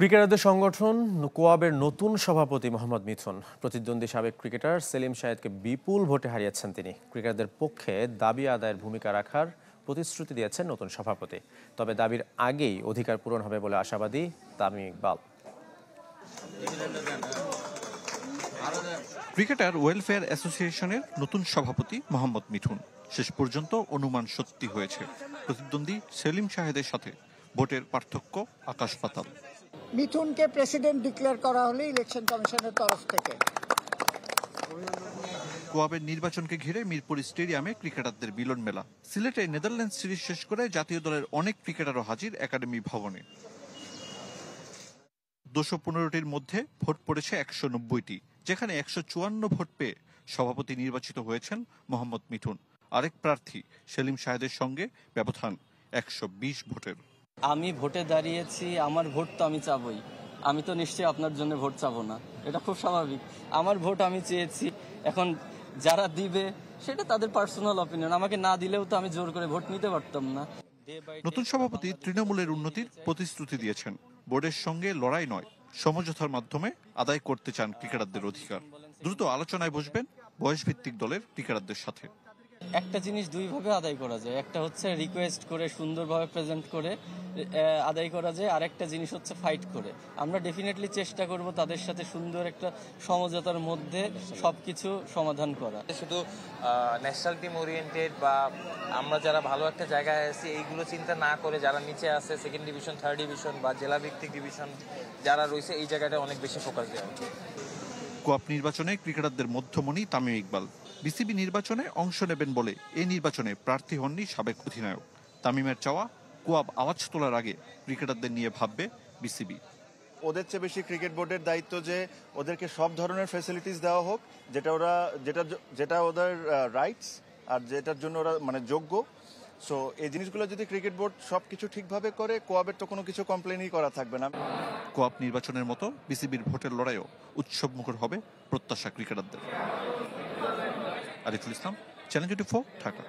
ক্রিকেটারদের সংগঠন কোয়াবের নতুন সভাপতি মোহাম্মদ মিথুন প্রতিদ্বন্দ্বী সাবেক ক্রিকেটার সেলিম শাহেদকে বিপুল ভোটে হারিয়েছেন তিনি। ক্রিকেটারদের পক্ষে দাবি আদায়ের ভূমিকা রাখার প্রতিশ্রুতি দিয়েছেন নতুন সভাপতি। তবে দাবির আগেই অধিকার পূরণ হবে বলে আশাবাদী তামিম ইকবাল। ক্রিকেটার ওয়েলফেয়ার অ্যাসোসিয়েশনের নতুন সভাপতি মোহাম্মদ মিথুন শেষ পর্যন্ত অনুমান সত্যি হয়েছে। প্রতিদ্বন্দ্বী সেলিম শাহেদের সাথে ভোটের পার্থক্য আকাশ পাতাল। মিথুনকে প্রেসিডেন্ট ডিক্লেয়ার করা হলে ইলেকশন কমিশনের তরফ থেকে। কোয়াবের নির্বাচনকে ঘিরে মিরপুর স্টেডিয়ামে ক্রিকেটারদের মিলন মেলা। সিলেটে নেদারল্যান্ডস সিরিজ শেষ করে জাতীয় দলের অনেক ক্রিকেটারও হাজির একাডেমি ভবনে। 215টির মধ্যে ভোট পড়েছে 190টি, যেখানে 154 ভোট পেয়ে সভাপতি নির্বাচিত হয়েছেন মোহাম্মদ মিথুন। আরেক প্রার্থী সেলিম শাহেদের সঙ্গে ব্যবধান 120 ভোটের। আমি ভোটে দাঁড়িয়েছি, আমার ভোট তো আমি চাবই। আমি তো নিশ্চয়ই আপনার জন্য ভোট চাবো না, এটা খুব স্বাভাবিক। আমার ভোট আমি চেয়েছি, এখন যারা দিবে সেটা তাদের পার্সোনাল অপিনিয়ন। আমাকে না দিলেও তো আমি জোর করে ভোট নিতে পারতাম না। নতুন সভাপতি তৃণমূলের উন্নতির প্রতিশ্রুতি দিয়েছেন। বোর্ডের সঙ্গে লড়াই নয়, সমঝোতার মাধ্যমে আদায় করতে চান ক্রিকেটারদের অধিকার। দ্রুত আলোচনায় বসবেন বয়সভিত্তিক দলের ক্রিকেটারদের সাথে। একটা জিনিস দুইভাবে আদায় করা যায়, একটা হচ্ছে রিকোয়েস্ট করে সুন্দরভাবে প্রেজেন্ট করে আদায় করা যায়, আর একটা জিনিস হচ্ছে ফাইট করে। আমরা ডেফিনেটলি চেষ্টা করব তাদের সাথে সুন্দর একটা সমঝোতার মধ্যে সবকিছু সমাধান করা। শুধু ন্যাশনাল টিম ওরিয়েন্টেড বা আমরা যারা ভালো একটা জায়গায় আছি এইগুলো চিন্তা না করে যারা নিচে আছে, সেকেন্ড ডিভিশন, থার্ড ডিভিশন বা জেলা ভিত্তিক ডিভিশন যারা রয়েছে, এই জায়গাটা অনেক বেশি ফোকাস দেওয়া উচিত। কোয়াব নির্বাচনে ক্রিকেটারদের মধ্যমণি তামিম ইকবাল বিসিবি নির্বাচনে অংশ নেবেন বলে এই নির্বাচনে প্রার্থী হননি সাবেক অধিনায়ক। তামিমের চাওয়া, কোয়াব আওয়াজ তোলার আগে ক্রিকেটারদের নিয়ে ভাববে বিসিবি। ওদের চেয়ে বেশি ক্রিকেট বোর্ডের দায়িত্ব যে ওদেরকে সব ধরনের ফ্যাসিলিটিস দেওয়া হোক, যেটা ওদের রাইটস আর যেটার জন্য ওরা মানে যোগ্য। সো এই জিনিসগুলো যদি ক্রিকেট বোর্ড সবকিছু ঠিকভাবে করে, কোয়াবের তো কোনো কিছু কমপ্লেনই করা থাকবে না। কোয়াব নির্বাচনের মতো বিসিবির ভোটের লড়াইও উৎসবমুখর হবে প্রত্যাশা ক্রিকেটারদের। আরিফুল ইসলাম, চ্যানেল 24, ঢাকা।